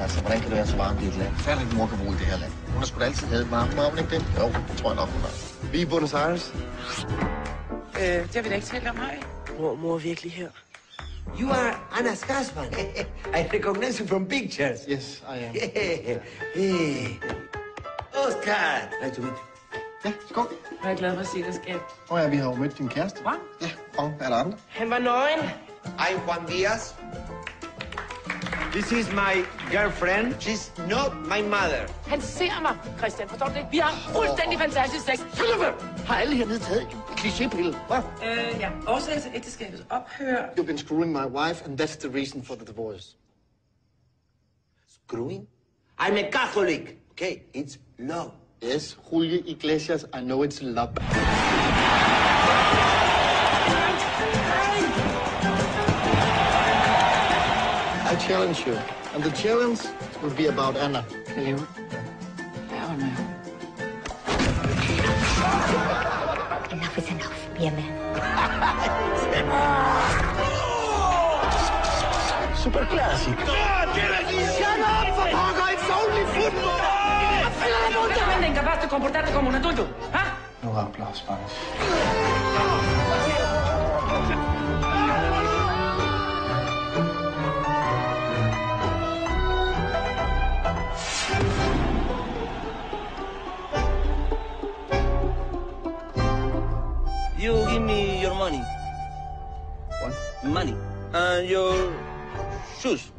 Altså, hvordan kan det være så varmt i et land? Færdig, at mor kan bo i det her land. Hun har sgu da altid havde et varmt, må hun ikke det? Jo, det tror jeg nok, hun har. Vi er i Buenos Aires. Det har vi da ikke talt om, hej. Mor er virkelig her. You are Anna Skarsman. I recognize you from pictures. Yes, I am. Hey. Oscar. Nice to meet you. Ja, skål. Jeg er glad for at se dig, skat. Ja, vi har jo mødt din kæreste. Hvad? Ja, og er der andre? Han var nøgen. I'm Juan Diaz. This is my girlfriend. She's not my mother. Han ser mig, Christian. Forstår du det? Vi har fuldstændig fantastisk sex. Har alle hernede taget en klichépille? Hvad? Ja. Årsag til ægteskabets ophør. You've been screwing my wife, and that's the reason for the divorce. Screwing? I'm a Catholic. Okay, it's love. Yes, Julio Iglesias, I know it's love. I challenge you, and the challenge will be about Anna. Kan you? Ja, med. Enough is enough. Be a man. Super classic. Shut up, for poker! It's only football! Absolutamente incapaz de comportarte como un adulto. ¿Ah? No hablo Spanish. You give me your money. What? Money. And your shoes.